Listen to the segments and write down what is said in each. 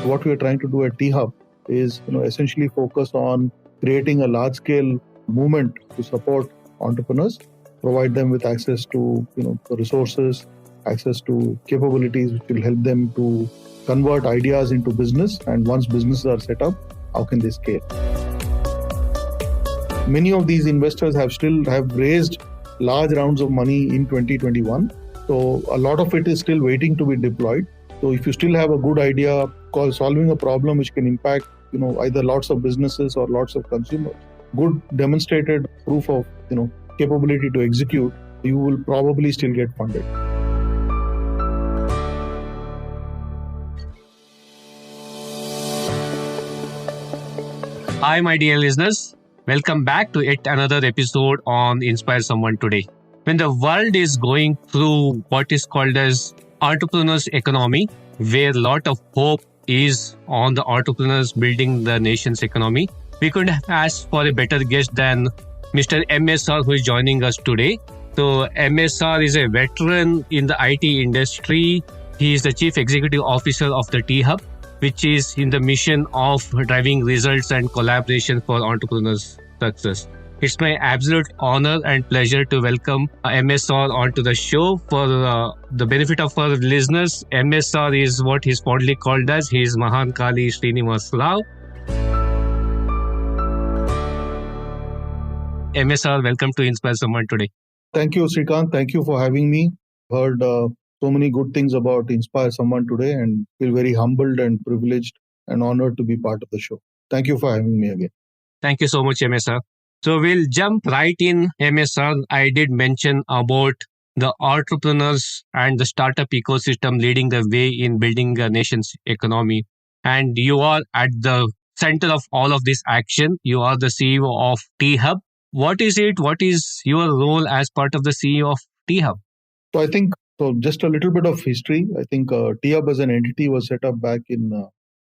What we are trying to do at T-Hub is essentially focus on creating a large-scale movement to support entrepreneurs, provide them with access to resources, access to capabilities which will help them to convert ideas into business. And once businesses are set up, how can they scale? Many of these investors have raised large rounds of money in 2021. So a lot of it is still waiting to be deployed. So if you still have a good idea solving a problem which can impact either lots of businesses or lots of consumers, good demonstrated proof of capability to execute, you will probably still get funded. Hi, my dear listeners. Welcome back to yet another episode on Inspire Someone Today. When the world is going through what is called as entrepreneurs economy, where a lot of hope is on the entrepreneurs building the nation's economy, we couldn't have asked for a better guest than Mr. MSR, who is joining us today. So MSR is a veteran in the IT industry. He is the Chief Executive Officer of the T-Hub, which is in the mission of driving results and collaboration for entrepreneurs' success. It's my absolute honor and pleasure to welcome MSR onto the show. For the benefit of our listeners, MSR is what he's fondly called as. He is MAHANKALI Srinivas Rao. MSR, welcome to Inspire Someone Today. Thank you, Srikanth. Thank you for having me. Heard so many good things about Inspire Someone Today and feel very humbled and privileged and honored to be part of the show. Thank you for having me again. Thank you so much, MSR. So we'll jump right in, MSR. I did mention about the entrepreneurs and the startup ecosystem leading the way in building a nation's economy. And you are at the center of all of this action. You are the CEO of T-Hub. What is it? What is your role as part of the CEO of T-Hub? So I think, just a little bit of history. I think T-Hub as an entity was set up back in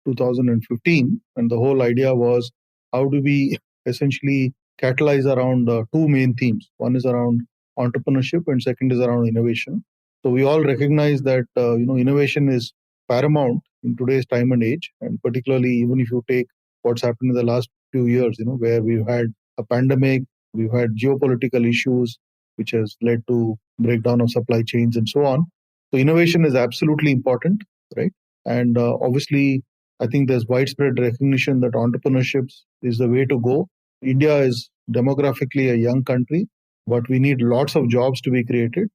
2015. And the whole idea was, how do we essentially catalyze around two main themes. One is around entrepreneurship and second is around innovation. So we all recognize that innovation is paramount in today's time and age, and particularly even if you take what's happened in the last few years, where we've had a pandemic, we've had geopolitical issues, which has led to breakdown of supply chains and so on. So innovation is absolutely important, right? And obviously, I think there's widespread recognition that entrepreneurship is the way to go. India is demographically a young country, but we need lots of jobs to be created.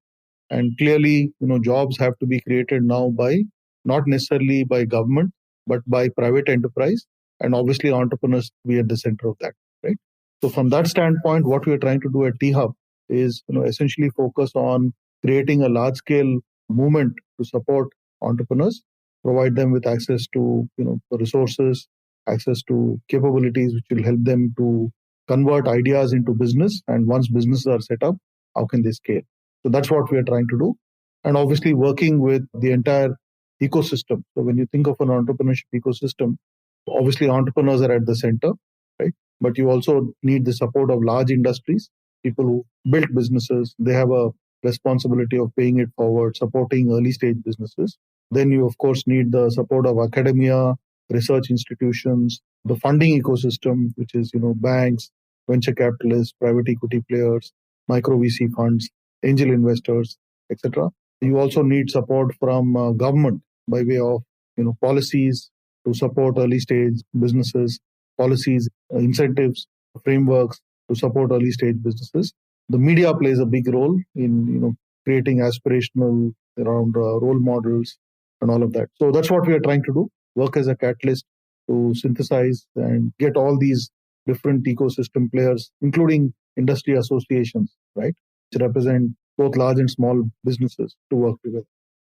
And clearly, jobs have to be created now by not necessarily by government, but by private enterprise. And obviously, entrepreneurs be at the center of that, right? So from that standpoint, what we are trying to do at T-Hub is essentially focus on creating a large-scale movement to support entrepreneurs, provide them with access to resources, access to capabilities which will help them to convert ideas into business. And once businesses are set up, how can they scale? So that's what we are trying to do. And obviously working with the entire ecosystem. So when you think of an entrepreneurship ecosystem, obviously entrepreneurs are at the center, right? But you also need the support of large industries, people who build businesses. They have a responsibility of paying it forward, supporting early stage businesses. Then you, of course, need the support of academia, research institutions, the funding ecosystem, which is, banks, venture capitalists, private equity players, micro VC funds, angel investors, etc. You also need support from government by way of, policies to support early stage businesses, policies, incentives, frameworks to support early stage businesses. The media plays a big role in, creating aspirational around role models and all of that. So that's what we are trying to do, work as a catalyst to synthesize and get all these different ecosystem players, including industry associations, right, which represent both large and small businesses to work together.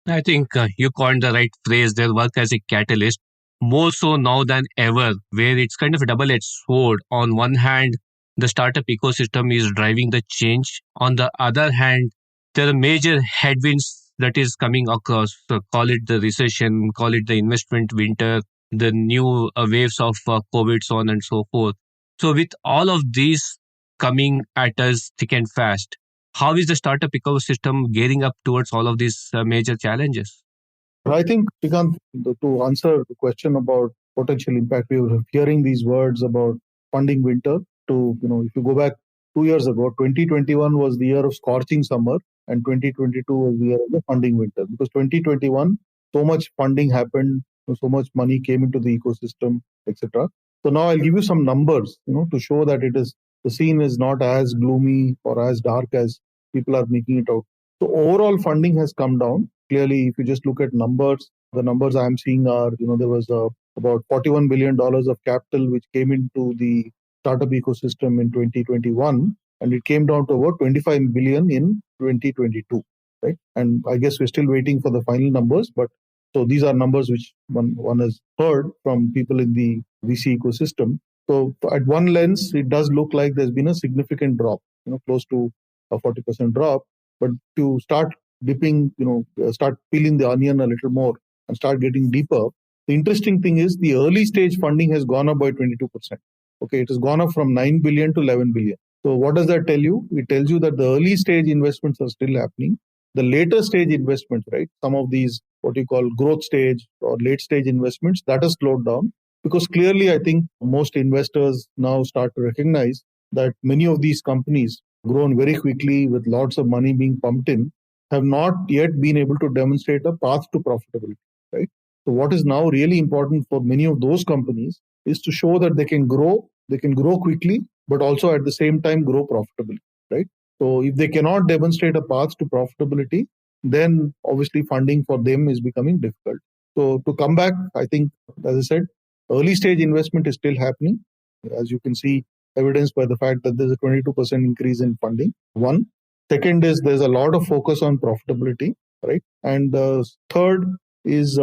I think you coined the right phrase there, work as a catalyst, more so now than ever, where it's kind of a double-edged sword. On one hand, the startup ecosystem is driving the change. On the other hand, there are major headwinds that is coming across. So call it the recession, call it the investment winter, the new waves of COVID, so on and so forth. So with all of these coming at us thick and fast, how is the startup ecosystem gearing up towards all of these major challenges? I think, Srikanth, to answer the question about potential impact, we were hearing these words about funding winter. If you go back 2 years ago, 2021 was the year of scorching summer, and 2022 was the year of the funding winter. Because 2021, so much funding happened, so much money came into the ecosystem, etc. So now I'll give you some numbers, to show that the scene is not as gloomy or as dark as people are making it out. So overall funding has come down. Clearly, if you just look at numbers, the numbers I'm seeing are, there was about $41 billion of capital which came into the startup ecosystem in 2021, and it came down to about 25 billion in 2022, right? And I guess we're still waiting for the final numbers, but so these are numbers which one has heard from people in the VC ecosystem. So at one lens, it does look like there's been a significant drop, close to a 40% drop. But to start dipping, start peeling the onion a little more and start getting deeper, the interesting thing is the early stage funding has gone up by 22%. Okay, it has gone up from 9 billion to 11 billion. So what does that tell you? It tells you that the early stage investments are still happening. The later stage investments, right? Some of these, what you call growth stage or late stage investments, that has slowed down because clearly I think most investors now start to recognize that many of these companies grown very quickly with lots of money being pumped in have not yet been able to demonstrate a path to profitability, right? So what is now really important for many of those companies is to show that they can grow quickly, but also at the same time grow profitably, right? So if they cannot demonstrate a path to profitability, then obviously funding for them is becoming difficult. So to come back, I think, as I said, early stage investment is still happening. As you can see, evidenced by the fact that there's a 22% increase in funding. One. Second is there's a lot of focus on profitability, right? And third is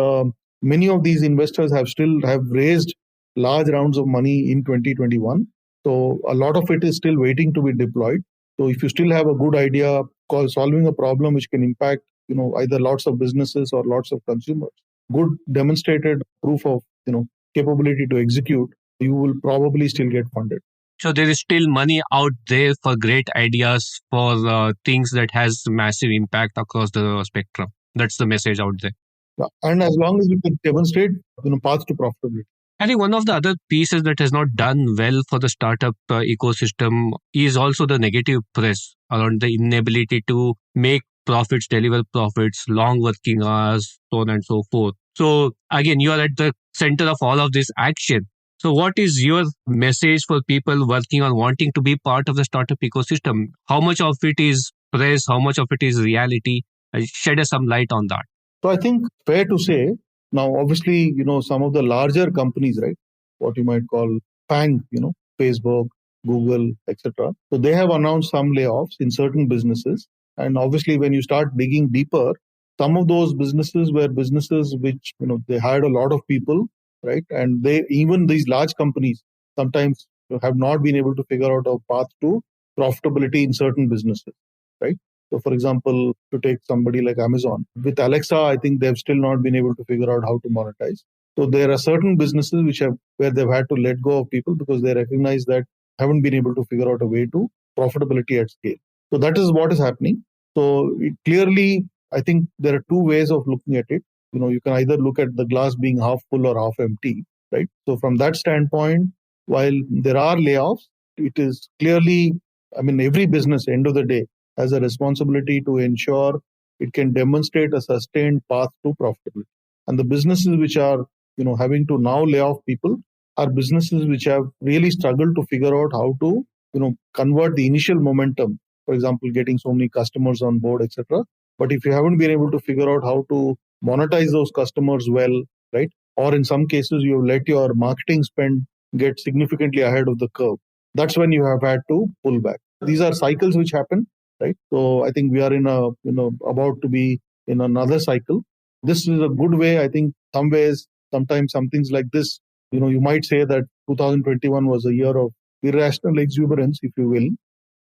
many of these investors have raised large rounds of money in 2021. So a lot of it is still waiting to be deployed. So if you still have a good idea solving a problem which can impact, either lots of businesses or lots of consumers, good demonstrated proof of, capability to execute, you will probably still get funded. So there is still money out there for great ideas, for things that has massive impact across the spectrum. That's the message out there. And as long as you can demonstrate, paths to profitability. I think one of the other pieces that has not done well for the startup ecosystem is also the negative press around the inability to make profits, deliver profits, long working hours, so on and so forth. So again, you are at the center of all of this action. So what is your message for people working on wanting to be part of the startup ecosystem? How much of it is press? How much of it is reality? Shed us some light on that. So I think fair to say, now obviously, some of the larger companies, right, what you might call FANG, Facebook, Google, etc. So they have announced some layoffs in certain businesses. And obviously, when you start digging deeper, some of those businesses were businesses which, they hired a lot of people, right? And even these large companies sometimes have not been able to figure out a path to profitability in certain businesses, right? So, for example, to take somebody like Amazon, with Alexa, I think they've still not been able to figure out how to monetize. So there are certain businesses where they've had to let go of people because they recognize that haven't been able to figure out a way to profitability at scale. So that is what is happening. So clearly, I think there are two ways of looking at it. You can either look at the glass being half full or half empty, right? So from that standpoint, while there are layoffs, it is clearly, every business, end of the day, has a responsibility to ensure it can demonstrate a sustained path to profitability. And the businesses which are, having to now lay off people are businesses which have really struggled to figure out how to, convert the initial momentum. For example, getting so many customers on board, etc. But if you haven't been able to figure out how to monetize those customers well, right? Or in some cases, you've let your marketing spend get significantly ahead of the curve. That's when you have had to pull back. These are cycles which happen, right? So I think we are about to be in another cycle. This is a good way. I think sometimes some things like this, you might say that 2021 was a year of irrational exuberance, if you will.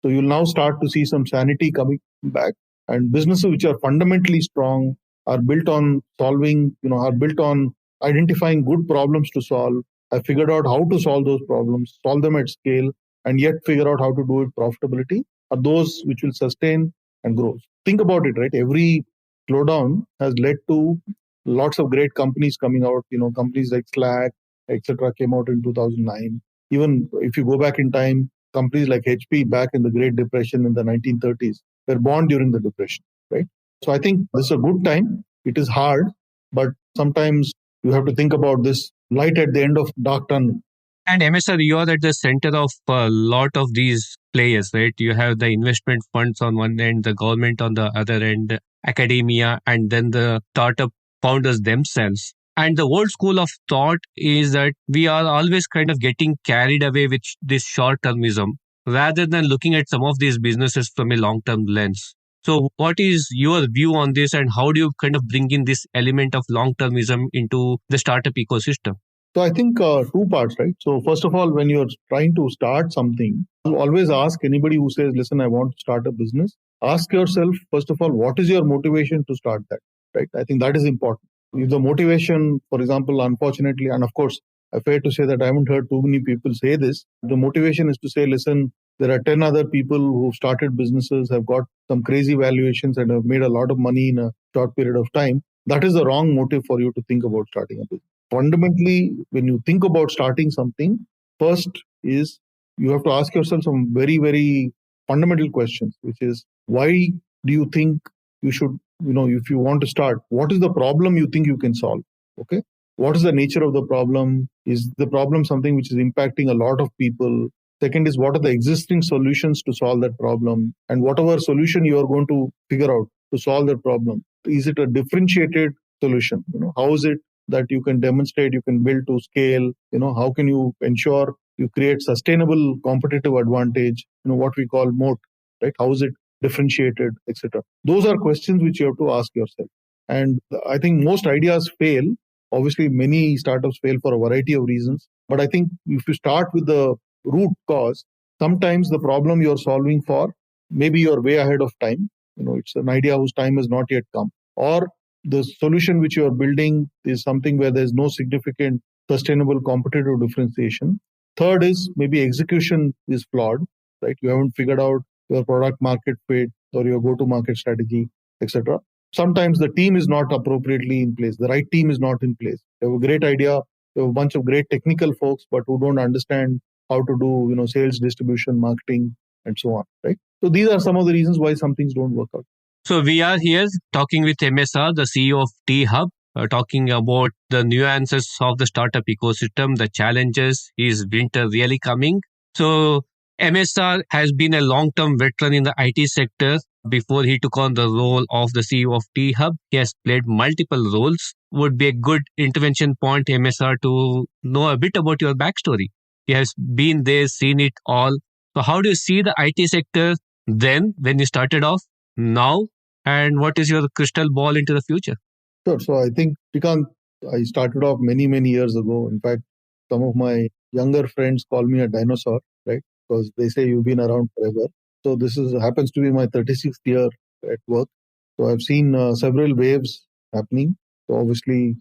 So you'll now start to see some sanity coming back, and businesses which are fundamentally strong are built on are built on identifying good problems to solve, have figured out how to solve those problems, solve them at scale, and yet figure out how to do it profitability, are those which will sustain and grow. Think about it, right? Every slowdown has led to lots of great companies coming out. Companies like Slack, etc., came out in 2009. Even if you go back in time, companies like HP back in the Great Depression in the 1930s were born during the Depression, right? So I think this is a good time. It is hard, but sometimes you have to think about this light at the end of dark tunnel. And MSR, you are at the center of a lot of these players, right? You have the investment funds on one end, the government on the other end, academia, and then the startup founders themselves. And the old school of thought is that we are always kind of getting carried away with this short-termism rather than looking at some of these businesses from a long-term lens. So, what is your view on this, and how do you kind of bring in this element of long-termism into the startup ecosystem? So I think two parts, right? So first of all, when you're trying to start something, you always ask anybody who says, listen, I want to start a business, ask yourself, first of all, what is your motivation to start that, right? I think that is important. If the motivation, for example, unfortunately, and of course, I fair to say that I haven't heard too many people say this, the motivation is to say, listen, there are 10 other people who've started businesses, have got some crazy valuations and have made a lot of money in a short period of time. That is the wrong motive for you to think about starting a business. Fundamentally, when you think about starting something, first is you have to ask yourself some very, very fundamental questions, which is why do you think you should, if you want to start, what is the problem you think you can solve? Okay. What is the nature of the problem? Is the problem something which is impacting a lot of people? Second is what are the existing solutions to solve that problem? And whatever solution you are going to figure out to solve that problem, is it a differentiated solution? How is it that you can demonstrate, you can build to scale? How can you ensure you create sustainable competitive advantage? What we call moat, right? How is it differentiated, etc.? Those are questions which you have to ask yourself. And I think most ideas fail. Obviously, many startups fail for a variety of reasons. But I think if you start with the root cause, sometimes the problem you're solving for, maybe you're way ahead of time. It's an idea whose time has not yet come. Or the solution which you are building is something where there's no significant sustainable competitive differentiation. Third is maybe execution is flawed, right? You haven't figured out your product market fit or your go-to-market strategy, etc. Sometimes the team is not appropriately in place. The right team is not in place. You have a great idea, you have a bunch of great technical folks, but who don't understand how to do, sales, distribution, marketing, and so on, right? So these are some of the reasons why some things don't work out. So we are here talking with MSR, the CEO of T-Hub, talking about the nuances of the startup ecosystem, the challenges. Is winter really coming? So MSR has been a long-term veteran in the IT sector. Before he took on the role of the CEO of T-Hub, he has played multiple roles. Would be a good intervention point, MSR, to know a bit about your backstory. He has been there, seen it all. So how do you see the IT sector then when you started off, now, and what is your crystal ball into the future? Sure. So I think, Shrikant, I started off many, many years ago. In fact, some of my younger friends call me a dinosaur, right? Because they say you've been around forever. So this happens to be my 36th year at work. So I've seen several waves happening. So obviously,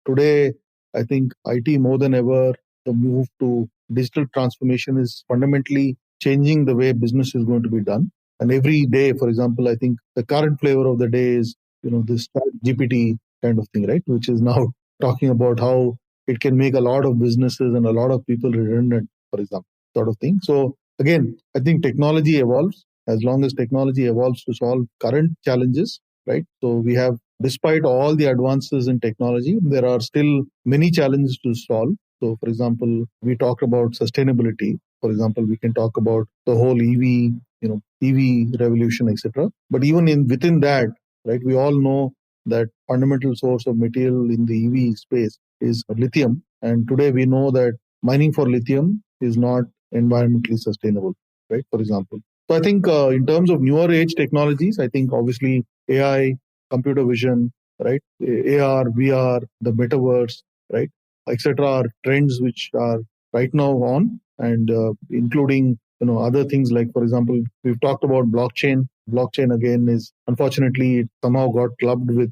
today, I think IT more than ever, the move to digital transformation is fundamentally changing the way business is going to be done. And every day, for example, I think the current flavor of the day is, this GPT kind of thing, right? Which is now talking about how it can make a lot of businesses and a lot of people redundant, for example, sort of thing. So again, I think technology evolves. As long as technology evolves to solve current challenges, right? So we have, despite all the advances in technology, there are still many challenges to solve. So for example, we talked about sustainability. For example, we can talk about the whole EV revolution, etc. But even within that, right, we all know that fundamental source of material in the EV space is lithium. And today we know that mining for lithium is not environmentally sustainable, right? For example. So I think in terms of newer age technologies, I think obviously AI, computer vision, right? AR, VR, the metaverse, right? Etc. are trends which are right now on, and including other things like, for example, we've talked about blockchain. Blockchain again is, unfortunately, it somehow got clubbed with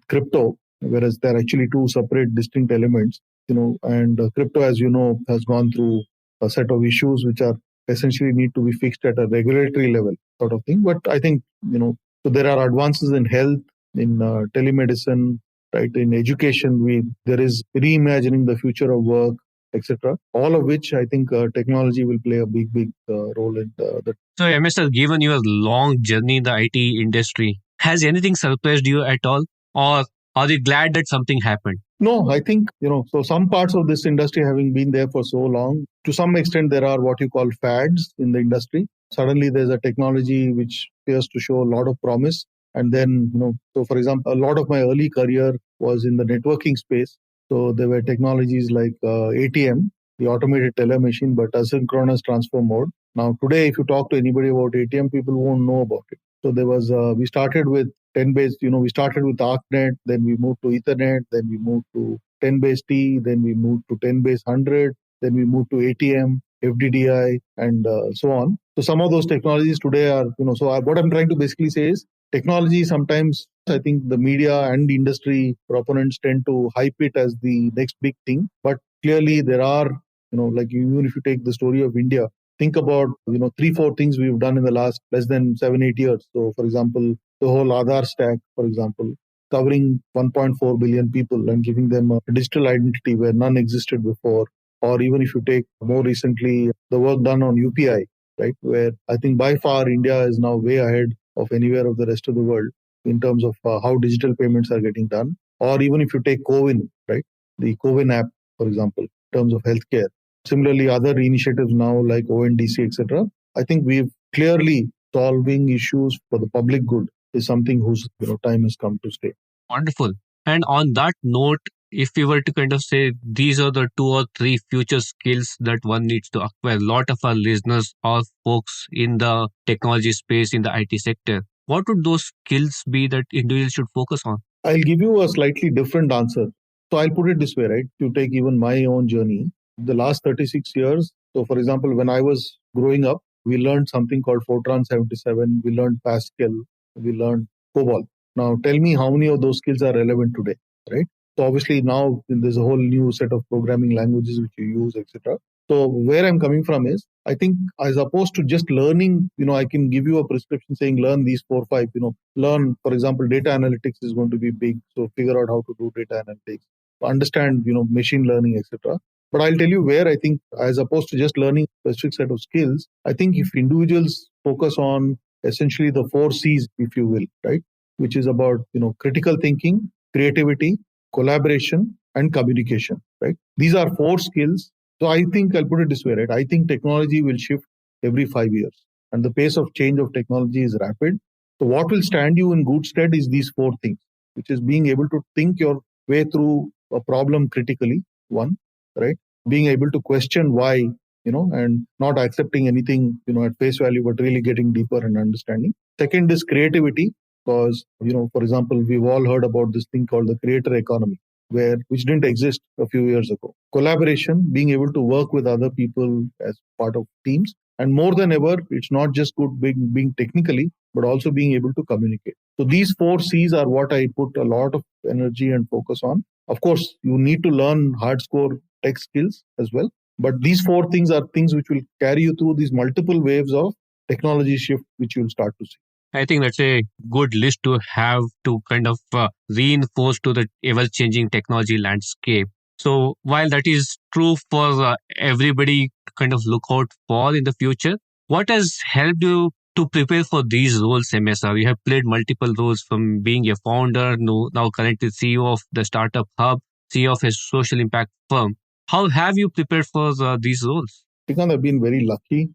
crypto, whereas they're actually two separate distinct elements. And crypto, as you know, has gone through a set of issues which are essentially need to be fixed at a regulatory level, sort of thing. But I think so there are advances in health, in telemedicine, right? In education, there is reimagining the future of work, etc. All of which I think technology will play a big role in the. So, MSR, given your long journey in the IT industry, has anything surprised you at all? Or are you glad that something happened? No, I think, so some parts of this industry having been there for so long, to some extent, there are what you call fads in the industry. Suddenly, there's a technology which appears to show a lot of promise. And then, so for example, a lot of my early career was in the networking space. So there were technologies like ATM, the automated teller machine, but asynchronous transfer mode. Now, today, if you talk to anybody about ATM, people won't know about it. So we started with 10 base, we started with ArcNet, then we moved to Ethernet, then we moved to 10 base T, then we moved to 10 base 100, then we moved to ATM, FDDI, and so on. So some of those technologies today are, what I'm trying to basically say is technology sometimes, I think the media and industry proponents tend to hype it as the next big thing. But clearly there are, like even if you take the story of India, think about, 3-4 things we've done in the last less than 7-8 years. So for example, the whole Aadhaar stack, for example, covering 1.4 billion people and giving them a digital identity where none existed before. Or even if you take more recently, the work done on UPI, right, where I think by far India is now way ahead of anywhere of the rest of the world in terms of how digital payments are getting done. Or even if you take CoWIN, right, the CoWIN app, for example, in terms of healthcare. Similarly, other initiatives now like ONDC, etc. I think we've clearly solving issues for the public good is something whose time has come to stay. Wonderful. And on that note, if we were to kind of say these are the 2 or 3 future skills that one needs to acquire, a lot of our listeners are folks in the technology space, in the IT sector. What would those skills be that individuals should focus on? I'll give you a slightly different answer. So I'll put it this way, right? To take even my own journey, the last 36 years. So for example, when I was growing up, we learned something called Fortran 77. We learned Pascal. We learned COBOL. Now tell me how many of those skills are relevant today, right? So obviously now there's a whole new set of programming languages which you use, etc. So where I'm coming from is, I think as opposed to just learning, I can give you a prescription saying learn these 4 or 5, learn, for example, data analytics is going to be big. So figure out how to do data analytics, understand, machine learning, etc. But I'll tell you where I think, as opposed to just learning a specific set of skills, I think if individuals focus on essentially the 4 C's, if you will, right, which is about, critical thinking, creativity, collaboration, and communication, right? These are 4 skills. So I think I'll put it this way, right? I think technology will shift every 5 years, and the pace of change of technology is rapid. So what will stand you in good stead is these 4 things, which is being able to think your way through a problem critically, one, right? Being able to question why, and not accepting anything, at face value, but really getting deeper and understanding. Second is creativity, because, for example, we've all heard about this thing called the creator economy, which didn't exist a few years ago. Collaboration, being able to work with other people as part of teams. And more than ever, it's not just good being technically, but also being able to communicate. So these 4 C's are what I put a lot of energy and focus on. Of course, you need to learn hardcore tech skills as well. But these 4 things are things which will carry you through these multiple waves of technology shift, which you'll start to see. I think that's a good list to have to kind of reinforce to the ever-changing technology landscape. So while that is true for everybody to kind of look out for in the future, what has helped you to prepare for these roles, MSR? You have played multiple roles from being a founder, now currently CEO of the Startup Hub, CEO of a social impact firm. How have you prepared for these roles? Because I've been very lucky.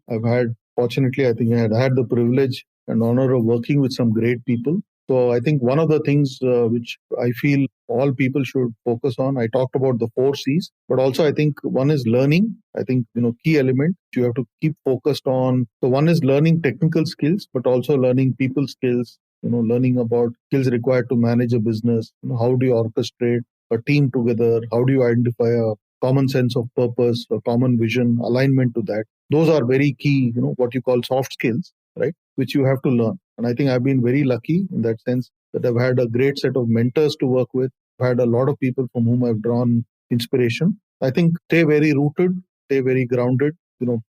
Fortunately, I think I had the privilege and honor of working with some great people. So I think one of the things which I feel all people should focus on, I talked about the 4 C's, but also I think one is learning. I think, key element you have to keep focused on. So one is learning technical skills, but also learning people skills, learning about skills required to manage a business. How do you orchestrate a team together? How do you identify a common sense of purpose, a common vision, alignment to that? Those are very key, what you call soft skills, right? Which you have to learn. And I think I've been very lucky in that sense that I've had a great set of mentors to work with. I've had a lot of people from whom I've drawn inspiration. I think stay very rooted, stay very grounded,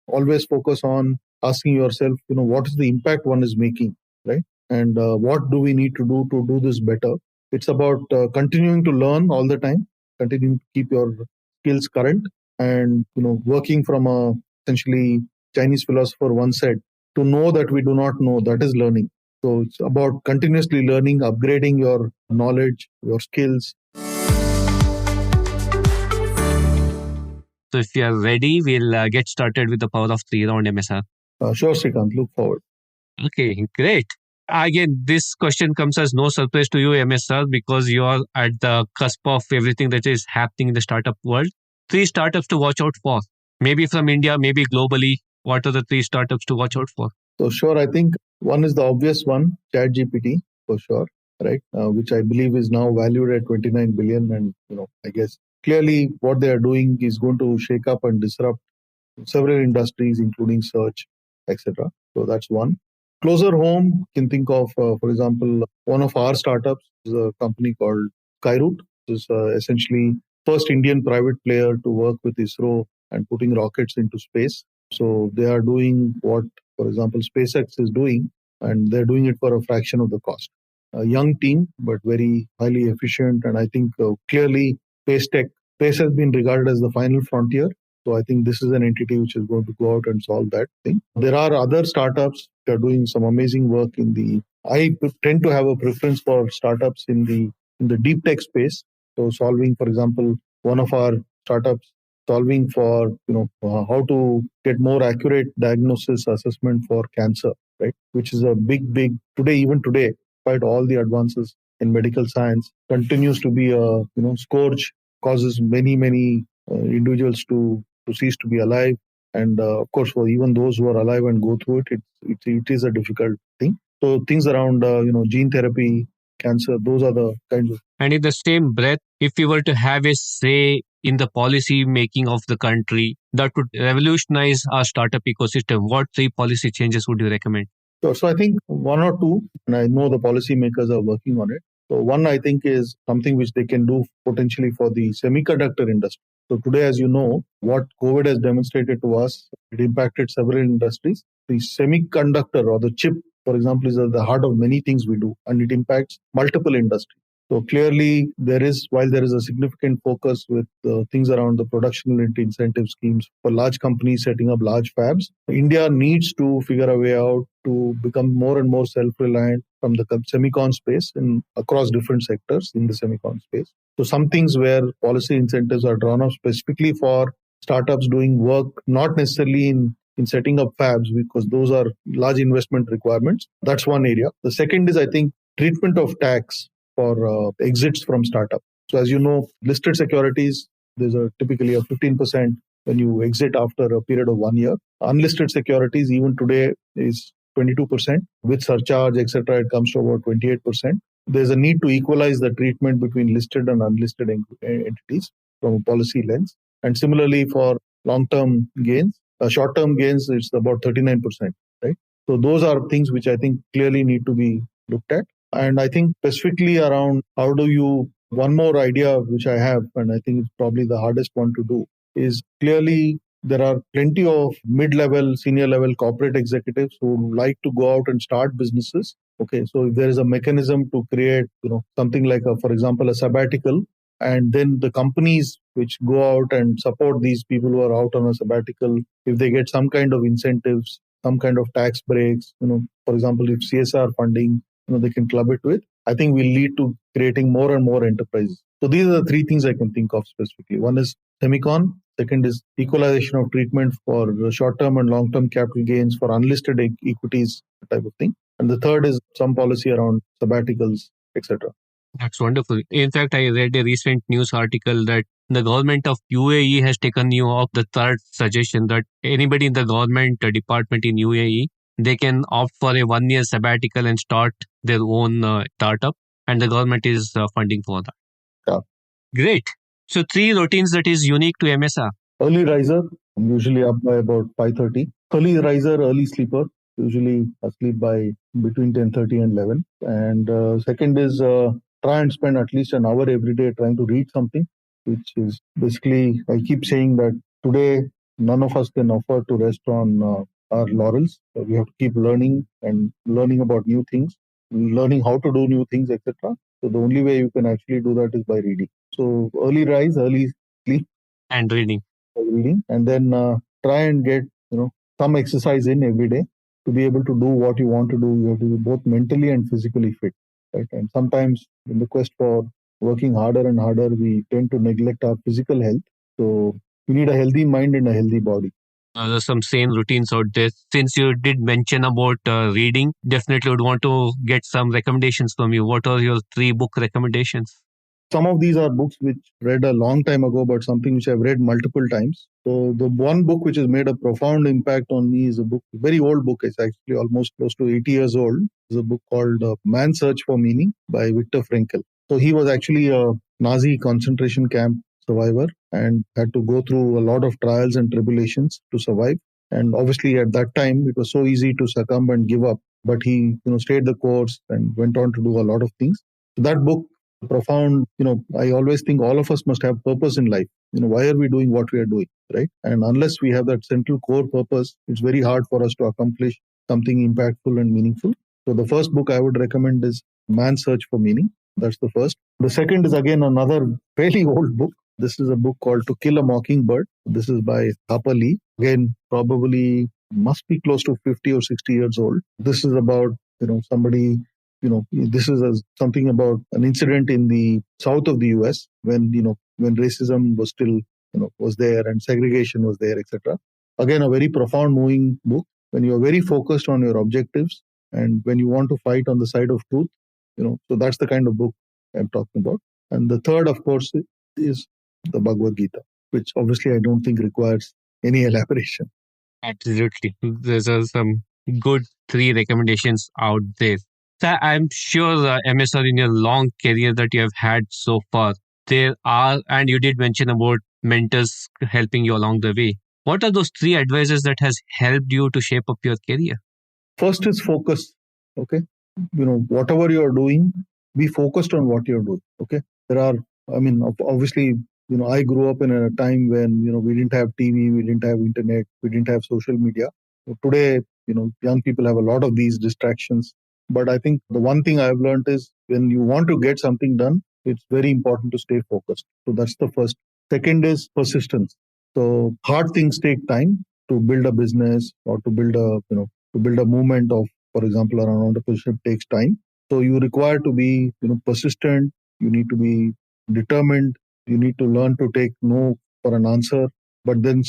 always focus on asking yourself, what is the impact one is making, right? And what do we need to do this better? it's about continuing to learn all the time, continuing to keep your skills current, and working from a essentially Chinese philosopher once said, to know that we do not know, that is learning. So it's about continuously learning, upgrading your knowledge, your skills. So if you are ready, we'll get started with the power of three round MSR. Sure, Srikanth, look forward. Okay, great. Again, this question comes as no surprise to you, MSR, because you are at the cusp of everything that is happening in the startup world. Three startups to watch out for, maybe from India, maybe globally. What are the three startups to watch out for? So sure, I think one is the obvious one, ChatGPT, for sure, right? Which I believe is now valued at 29 billion. And, I guess clearly what they are doing is going to shake up and disrupt several industries, including search, etc. So that's one. Closer home, you can think of, for example, one of our startups is a company called Skyroot, which is essentially first Indian private player to work with ISRO and putting rockets into space. So they are doing what, for example, SpaceX is doing, and they're doing it for a fraction of the cost. A young team, but very highly efficient. And I think clearly space has been regarded as the final frontier. So I think this is an entity which is going to go out and solve that thing. There are other startups that are doing some amazing work in the. I tend to have a preference for startups in the deep tech space. So solving, for example, one of our startups solving for how to get more accurate diagnosis assessment for cancer, right? Which is a big today, even today, despite all the advances in medical science, continues to be a scourge, causes many individuals to cease to be alive. And of course, for even those who are alive and go through it, it is a difficult thing. So things around gene therapy, cancer, those are the kinds of. And in the same breath, if you were to have a say in the policy making of the country that would revolutionize our startup ecosystem, what three policy changes would you recommend? So I think one or two, and I know the policymakers are working on it. So one, I think, is something which they can do potentially for the semiconductor industry. So today, as you know, what COVID has demonstrated to us, it impacted several industries. The semiconductor or the chip, for example, is at the heart of many things we do, and it impacts multiple industries. So clearly, while there is a significant focus with things around the production-linked incentive schemes for large companies setting up large fabs, India needs to figure a way out to become more and more self-reliant from the semicon space and across different sectors in the semicon space. So some things where policy incentives are drawn up specifically for startups doing work, not necessarily in setting up fabs, because those are large investment requirements. That's one area. The second is, I think, treatment of tax for exits from startup. So as you know, listed securities, there's typically a 15% when you exit after a period of 1 year. Unlisted securities, even today, is 22%. With surcharge, etc., it comes to about 28%. There's a need to equalize the treatment between listed and unlisted entities from a policy lens. And similarly, for long-term gains, short-term gains, it's about 39%, right? So those are things which I think clearly need to be looked at. And I think specifically around how do you, one more idea which I have, and I think it's probably the hardest one to do, is clearly there are plenty of mid-level, senior-level corporate executives who like to go out and start businesses. Okay, so if there is a mechanism to create, something like, for example, a sabbatical, and then the companies which go out and support these people who are out on a sabbatical, if they get some kind of incentives, some kind of tax breaks, for example, if CSR funding, they can club it with, I think will lead to creating more and more enterprises. So these are the three things I can think of specifically. One is semicon. Second is equalization of treatment for short-term and long-term capital gains for unlisted equities type of thing. And the third is some policy around sabbaticals, etc. That's wonderful. In fact, I read a recent news article that the government of UAE has taken you up the third suggestion that anybody in the government department in UAE, they can opt for a 1 year sabbatical and start their own startup, and the government is funding for that. Yeah. Great. So three routines that is unique to MSR. Early riser, I'm usually up by about 5:30. Early riser, early sleeper, usually asleep by between 10:30 and 11. And second is try and spend at least an hour every day trying to read something, which is basically, I keep saying that today none of us can afford to rest on our laurels. We have to keep learning and learning about new things, learning how to do new things, etc. So the only way you can actually do that is by reading. So early rise, early sleep, And reading. and then try and get some exercise in every day to be able to do what you want to do. You have to be both mentally and physically fit, right? And sometimes in the quest for working harder and harder, we tend to neglect our physical health. So you need a healthy mind and a healthy body. There's some sane routines out there. Since you did mention about reading, definitely would want to get some recommendations from you. What are your 3 book recommendations? Some of these are books which read a long time ago, but something which I've read multiple times. So the one book which has made a profound impact on me is a book, very old book. It's actually almost close to 80 years old. It's a book called Man's Search for Meaning by Viktor Frankl. So he was actually a Nazi concentration camp survivor and had to go through a lot of trials and tribulations to survive. And obviously at that time, it was so easy to succumb and give up. But he stayed the course and went on to do a lot of things. So that book, profound, I always think all of us must have purpose in life. Why are we doing what we are doing, right? And unless we have that central core purpose, it's very hard for us to accomplish something impactful and meaningful. So the first book I would recommend is Man's Search for Meaning. That's the first. The second is again another fairly old book. This is a book called To Kill a Mockingbird. This is by Harper Lee. Again, probably must be close to 50 or 60 years old. This is about somebody. This is something about an incident in the south of the US when racism was still was there and segregation was there, etc. Again, a very profound, moving book. When you are very focused on your objectives and when you want to fight on the side of truth, so that's the kind of book I'm talking about. And the third, of course, is the Bhagavad Gita, which obviously I don't think requires any elaboration. Absolutely. There's some good 3 recommendations out there. So I'm sure MSR, in your long career that you have had so far, there are, and you did mention about mentors helping you along the way. What are those 3 advices that has helped you to shape up your career? First is focus. Okay. Whatever you're doing, be focused on what you're doing. Okay. Obviously, I grew up in a time when, we didn't have TV, we didn't have internet, we didn't have social media. So today, young people have a lot of these distractions. But I think the one thing I've learned is when you want to get something done, it's very important to stay focused. So that's the first. Second is persistence. So hard things take time to build a business or to build a movement of, for example, around entrepreneurship takes time. So you require to be, persistent. You need to be determined. You need to learn to take no for an answer, but then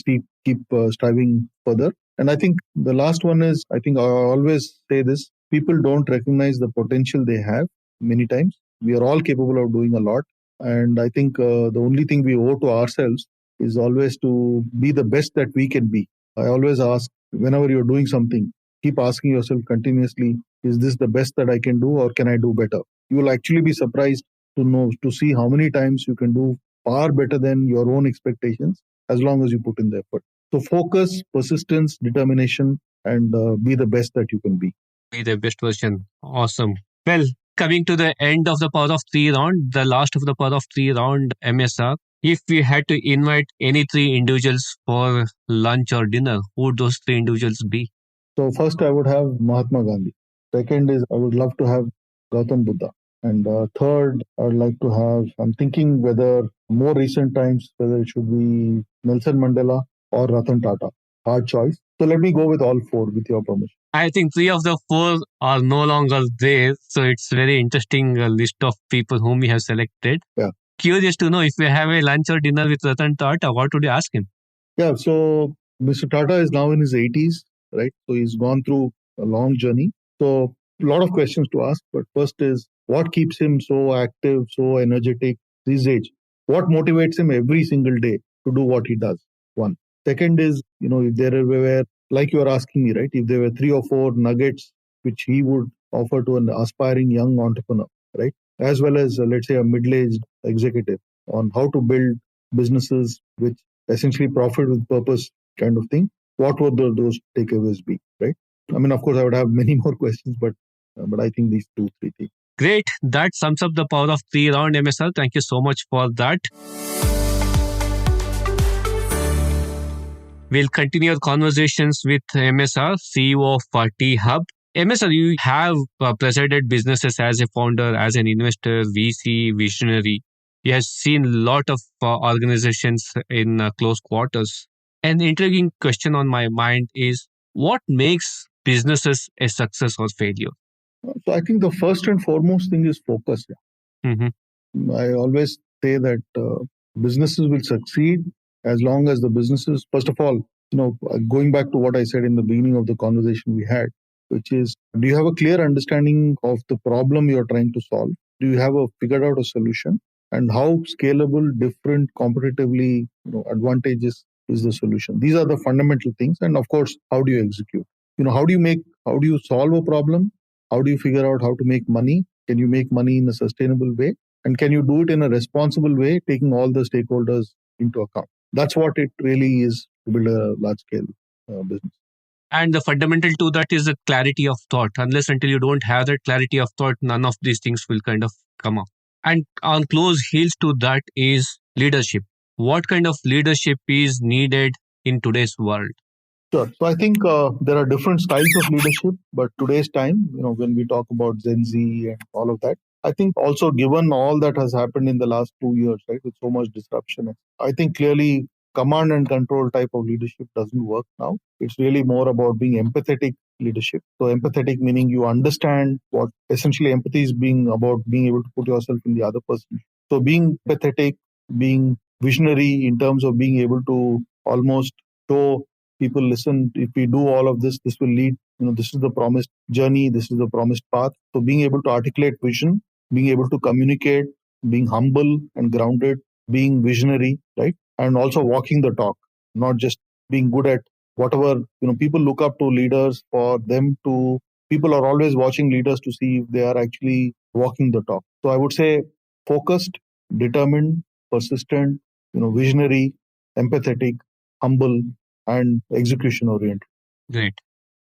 keep striving further. And I think the last one is, I think I always say this, people don't recognize the potential they have many times. We are all capable of doing a lot. And I think the only thing we owe to ourselves is always to be the best that we can be. I always ask, whenever you're doing something, keep asking yourself continuously, is this the best that I can do or can I do better? You will actually be surprised to see how many times you can do far better than your own expectations as long as you put in the effort. So focus, persistence, determination, and be the best that you can be. Be the best version. Awesome. Well, coming to the end of the Power of 3 round, the last of the Power of 3 round, MSR, if we had to invite any 3 individuals for lunch or dinner, who would those 3 individuals be? So first I would have Mahatma Gandhi. Second is I would love to have Gautam Buddha. And third, I would like to have, I'm thinking whether more recent times, whether it should be Nelson Mandela or Ratan Tata. Hard choice. So let me go with all 4 with your permission. I think 3 of the 4 are no longer there. So it's very interesting list of people whom we have selected. Yeah. Curious to know if we have a lunch or dinner with Ratan Tata, what would you ask him? Yeah, so Mr. Tata is now in his 80s, right? So he's gone through a long journey. So a lot of questions to ask. But first is, what keeps him so active, so energetic this age? What motivates him every single day to do what he does? One. Second is, if there were, like you are asking me, right? If there were 3 or 4 nuggets which he would offer to an aspiring young entrepreneur, right? As well as, let's say, a middle-aged executive on how to build businesses which essentially profit with purpose kind of thing, what would those takeaways be, right? I mean, of course, I would have many more questions, but I think these 2, 3 things. Great. That sums up the Power of 3 round, MSR. Thank you so much for that. We'll continue our conversations with MSR, CEO of T Hub. MSR, you have presided businesses as a founder, as an investor, VC, visionary. You have seen a lot of organizations in close quarters. An intriguing question on my mind is, what makes businesses a success or failure? So I think the first and foremost thing is focus. Mm-hmm. I always say that businesses will succeed as long as the businesses, first of all, going back to what I said in the beginning of the conversation we had, which is, do you have a clear understanding of the problem you're trying to solve? Do you have figured out a solution? And how scalable, different, competitively, advantages is the solution? These are the fundamental things. And of course, how do you execute? How do you solve a problem? How do you figure out how to make money? Can you make money in a sustainable way? And can you do it in a responsible way, taking all the stakeholders into account? That's what it really is to build a large scale business. And the fundamental to that is the clarity of thought. Unless until you don't have that clarity of thought, none of these things will kind of come up. And on close heels to that is leadership. What kind of leadership is needed in today's world? Sure. So I think there are different styles of leadership, but today's time, when we talk about Gen Z and all of that, I think also given all that has happened in the last 2 years, right, with so much disruption, I think clearly command and control type of leadership doesn't work now. It's really more about being empathetic leadership. So empathetic meaning you understand what essentially empathy is being about being able to put yourself in the other person. So being empathetic, being visionary in terms of being able to almost show people, listen, if we do all of this, this will lead, this is the promised journey, this is the promised path. So being able to articulate vision, being able to communicate, being humble and grounded, being visionary, right? And also walking the talk, not just being good at whatever, people look up to leaders for them to, people are always watching leaders to see if they are actually walking the talk. So I would say focused, determined, persistent, visionary, empathetic, humble, and execution oriented. Great.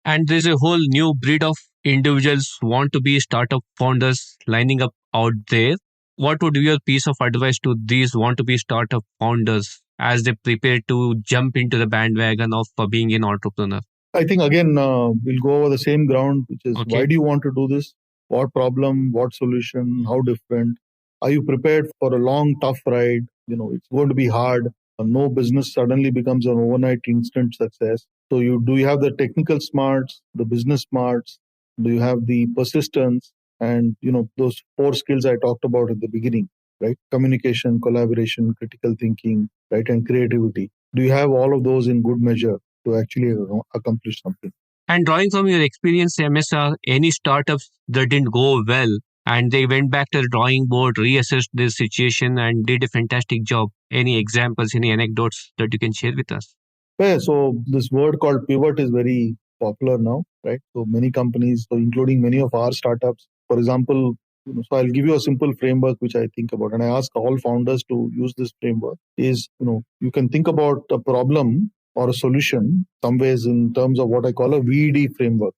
And there's a whole new breed of individuals who want to be startup founders lining up out there. What would be your piece of advice to these want to be startup founders as they prepare to jump into the bandwagon of being an entrepreneur? I think again, we'll go over the same ground, which is Okay. why do you want to do this? What problem? What solution? How different? Are you prepared for a long, tough ride? It's going to be hard. No business suddenly becomes an overnight instant success. So do you have the technical smarts, the business smarts? Do you have the persistence? And those 4 skills I talked about at the beginning, right? Communication, collaboration, critical thinking, right, and creativity. Do you have all of those in good measure to actually accomplish something? And drawing from your experience, MSR, any startups that didn't go well and they went back to the drawing board, reassessed their situation, and did a fantastic job. Any examples, any anecdotes that you can share with us? Yeah, so this word called pivot is very popular now, right? So many companies, so including many of our startups, for example, so I'll give you a simple framework which I think about, and I ask all founders to use this framework. Is you can think about a problem or a solution some ways in terms of what I call a VED framework.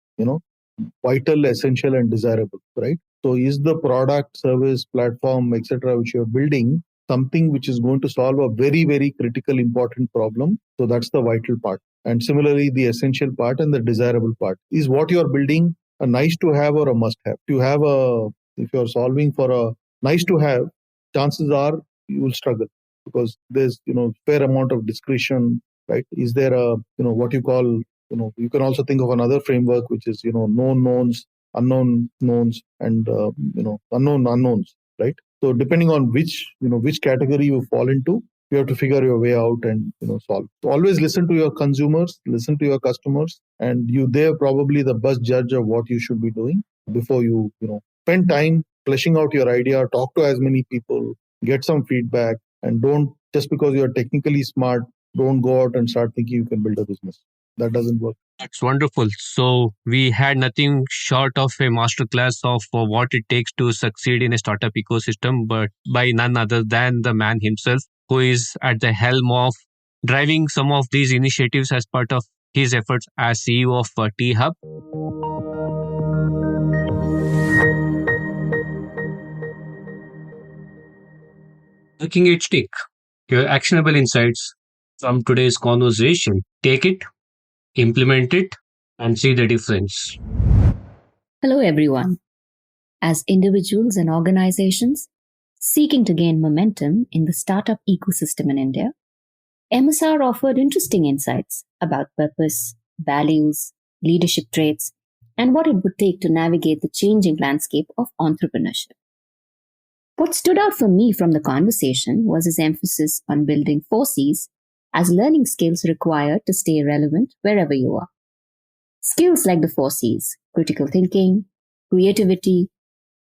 Vital, essential, and desirable, right? So is the product, service, platform, etc., which you're building something which is going to solve a very, very critical, important problem? So that's the vital part. And similarly, the essential part and the desirable part is what you're building a nice to have or a must have. If you're solving for a nice to have, chances are you will struggle because there's fair amount of discretion, right? Is there a what you call you can also think of another framework which is known knowns, unknown knowns, and unknown unknowns, right? So depending on which category you fall into, you have to figure your way out and solve. So always listen to your consumers, listen to your customers, and they're probably the best judge of what you should be doing before you spend time fleshing out your idea, talk to as many people, get some feedback, and don't just because you're technically smart, don't go out and start thinking you can build a business. That doesn't work. That's wonderful. So we had nothing short of a masterclass of what it takes to succeed in a startup ecosystem, but by none other than the man himself, who is at the helm of driving some of these initiatives as part of his efforts as CEO of T Hub. Looking at stick, your actionable insights from today's conversation. Take it, implement it, and see the difference. Hello, everyone. As individuals and organizations seeking to gain momentum in the startup ecosystem in India, MSR offered interesting insights about purpose, values, leadership traits, and what it would take to navigate the changing landscape of entrepreneurship. What stood out for me from the conversation was his emphasis on building 4Cs as learning skills required to stay relevant wherever you are. Skills like the 4Cs, critical thinking, creativity,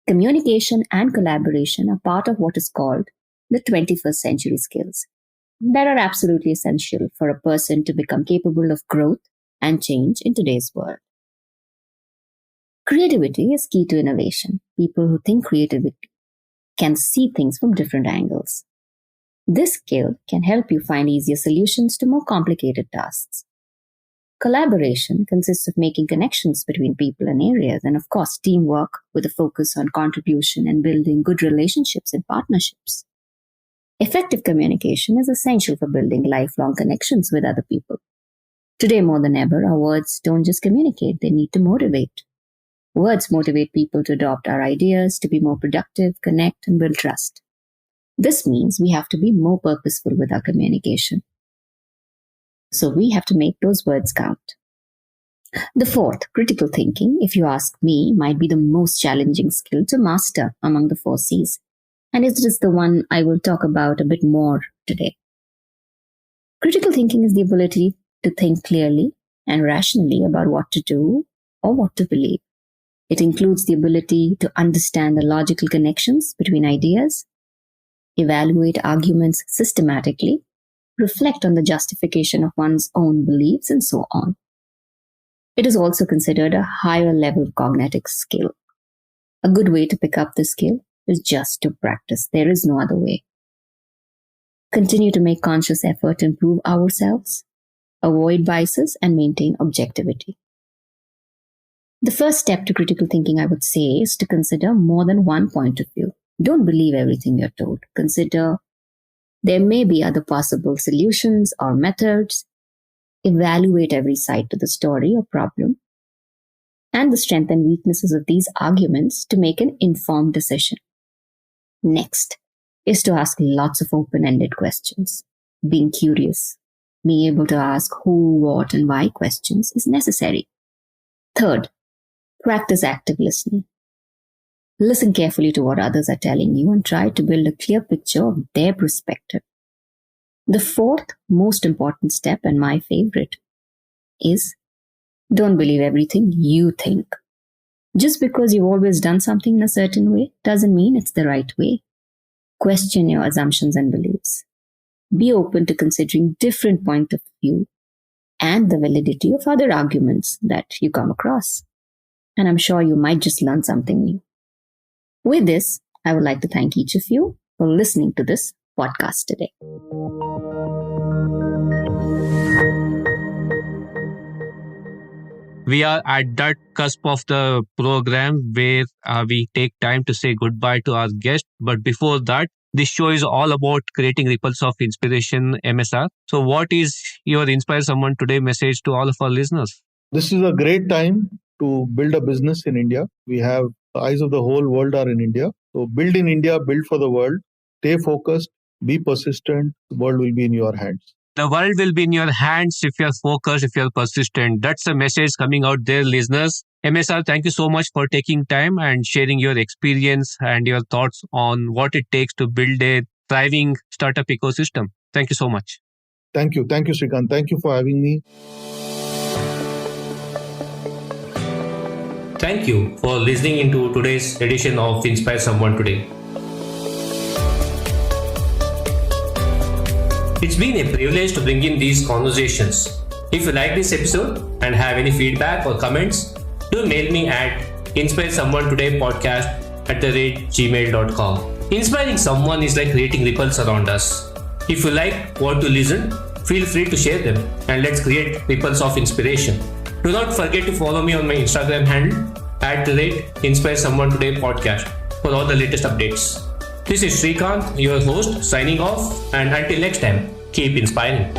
communication, and collaboration are part of what is called the 21st century skills that are absolutely essential for a person to become capable of growth and change in today's world. Creativity is key to innovation. People who think creatively can see things from different angles. This skill can help you find easier solutions to more complicated tasks. Collaboration consists of making connections between people and areas, and of course, teamwork with a focus on contribution and building good relationships and partnerships. Effective communication is essential for building lifelong connections with other people. Today more than ever, our words don't just communicate, they need to motivate. Words motivate people to adopt our ideas, to be more productive, connect, and build trust. This means we have to be more purposeful with our communication. So we have to make those words count. The fourth, critical thinking, if you ask me, might be the most challenging skill to master among the 4Cs. And it is the one I will talk about a bit more today. Critical thinking is the ability to think clearly and rationally about what to do or what to believe. It includes the ability to understand the logical connections between ideas, evaluate arguments systematically, reflect on the justification of one's own beliefs, and so on. It is also considered a higher level cognitive skill. A good way to pick up this skill is just to practice. There is no other way. Continue to make conscious effort to improve ourselves, avoid biases, and maintain objectivity. The first step to critical thinking, I would say, is to consider more than one point of view. Don't believe everything you're told. Consider there may be other possible solutions or methods. Evaluate every side to the story or problem and the strengths and weaknesses of these arguments to make an informed decision. Next is to ask lots of open-ended questions. Being curious, being able to ask who, what, and why questions is necessary. Third, practice active listening. Listen carefully to what others are telling you and try to build a clear picture of their perspective. The fourth most important step, and my favorite, is don't believe everything you think. Just because you've always done something in a certain way doesn't mean it's the right way. Question your assumptions and beliefs. Be open to considering different points of view and the validity of other arguments that you come across. And I'm sure you might just learn something new. With this, I would like to thank each of you for listening to this podcast today. We are at that cusp of the program where we take time to say goodbye to our guest. But before that, this show is all about creating ripples of inspiration, MSR. So what is your Inspire Someone Today message to all of our listeners? This is a great time to build a business in India. We have the eyes of the whole world are in India. So build in India, build for the world. Stay focused, be persistent. The world will be in your hands. The world will be in your hands if you're focused, if you're persistent. That's the message coming out there, listeners. MSR, thank you so much for taking time and sharing your experience and your thoughts on what it takes to build a thriving startup ecosystem. Thank you so much. Thank you. Thank you, Srikanth. Thank you for having me. Thank you for listening into today's edition of Inspire Someone Today. It's been a privilege to bring in these conversations. If you like this episode and have any feedback or comments, do mail me at inspiresomeonetodaypodcast@gmail.com. Inspiring someone is like creating ripples around us. If you like what to listen, feel free to share them and let's create ripples of inspiration. Do not forget to follow me on my Instagram handle @InspireSomeoneTodayPodcast for all the latest updates. This is Srikanth, your host, signing off, and until next time, keep inspiring.